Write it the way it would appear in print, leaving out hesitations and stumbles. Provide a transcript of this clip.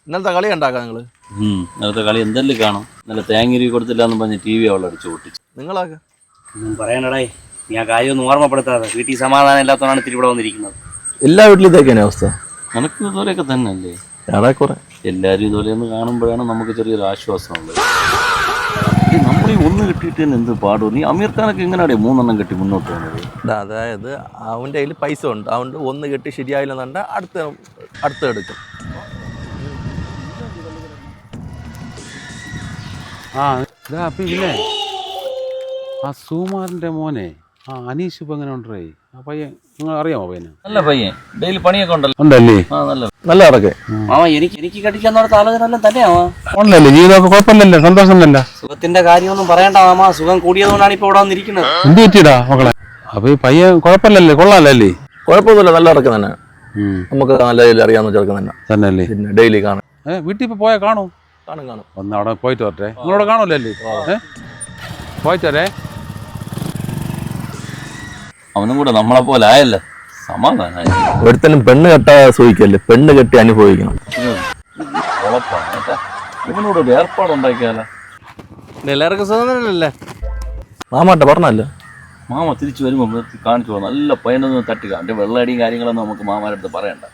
ഇന്നലത്തെ കളി ഉണ്ടാക്കാം നിങ്ങൾ? ഇന്നലത്തെ കളി എന്തെല്ലാം കാണും. നല്ല തേങ്ങരി കൊടുത്തില്ല എന്ന് പറഞ്ഞ് TV അവൾ അടിച്ചു പൊട്ടിച്ചു. നിങ്ങളാക്ക പറയണ്ടടേ, ഞാൻ കാര്യമൊന്നും ഓർമ്മപ്പെടുത്താതെ വീട്ടിൽ സമാധാനം ഇല്ലാത്തവരാണ് ഇത്തിരി ഇവിടെ വന്നിരിക്കുന്നത്. എല്ലാ വീട്ടിലും ഇതൊക്കെയാണ് അവസ്ഥ. കണക്ക് ഇതുപോലെയൊക്കെ തന്നെ അല്ലേ? കുറെ എല്ലാവരും ഇതുപോലെ ഒന്ന് കാണുമ്പോഴാണ് നമുക്ക് ചെറിയൊരു ആശ്വാസമുള്ളത്. നമ്മൾ ഈ ഒന്ന് കിട്ടിയിട്ട് തന്നെ എന്ത് പാടും. നീ അമീർ ഖാനൊക്കെ എങ്ങനെയാടേ 3 എണ്ണം കെട്ടി മുന്നോട്ട് പോകുന്നത്? അതായത് അവൻ്റെ കയ്യിൽ പൈസ ഉണ്ട്, അതുകൊണ്ട് ഒന്ന് കെട്ടി ശരിയായില്ലെന്നുണ്ട് അടുത്ത എടുക്കും. പിന്നെ ആ സുമാറിന്റെ മോനെ അനീഷ് ഇപ്പൊ എങ്ങനെ ഉണ്ടേ? ആ പയ്യൻ നിങ്ങൾ അറിയാമോ? പയ്യനെ നല്ല പയ്യൻ, ഡെയിലി പണിയൊക്കെ ഉണ്ടല്ലോ. ഉണ്ടല്ലേ? നല്ല ഇറക്കെ. എനിക്ക് കടിക്കാന്നോടത്ത് ആലോചന തന്നെയാ. ഉണ്ടല്ലേ? ജീവിതമൊക്കെ കുഴപ്പമില്ലല്ലോ, സന്തോഷമല്ല. സുഖത്തിന്റെ കാര്യമൊന്നും പറയണ്ട മാമാ, സുഖം കൂടിയതുകൊണ്ടാണ് ഇപ്പൊ ഇവിടെ വന്നിരിക്കുന്നത്. എന്ത് പറ്റിയടാ മക്കളെ? അപ്പൊ ഈ പയ്യൻ കുഴപ്പമില്ലല്ലേ? കൊള്ളാലല്ലേ? കുഴപ്പമൊന്നുമില്ല, നല്ല ഇറക്കം തന്നെ. നമുക്ക് നല്ല രീതിയിൽ അറിയാവുന്ന ചെറുക്കം തന്നെ തന്നെയല്ലേ? പിന്നെ ഡെയിലി കാണും. വീട്ടിൽ ഇപ്പൊ പോയാൽ കാണും? കാണും. ഒന്ന് അവിടെ പോയിട്ട് വരട്ടെ. നിങ്ങളോട് കാണൂലല്ലേ? പോയിട്ട് വരേ. അവനും കൂടെ നമ്മളെ പോലെ ആയല്ലേ, സമാധാനായി. ഒരുത്തനും പെണ്ണ് കെട്ടാതെ സൂഹിക്കല്ലേ, പെണ്ണ് കെട്ടി അനുഭവിക്കണം. ഇവനോട് ഒരു ഏർപ്പാടുണ്ടാക്കിയാലോ? എല്ലാവർക്കും സുഖമല്ലേ? മാമാട്ടെ പറഞ്ഞല്ലോ. മാമ തിരിച്ചു വരുമ്പോൾ കാണിച്ചു പോകും. നല്ല പയ്യനൊന്നും തട്ടുക. എൻ്റെ വെള്ളയടിയും കാര്യങ്ങളൊന്നും നമുക്ക് മാമാരുടെ അടുത്ത് പറയണ്ട.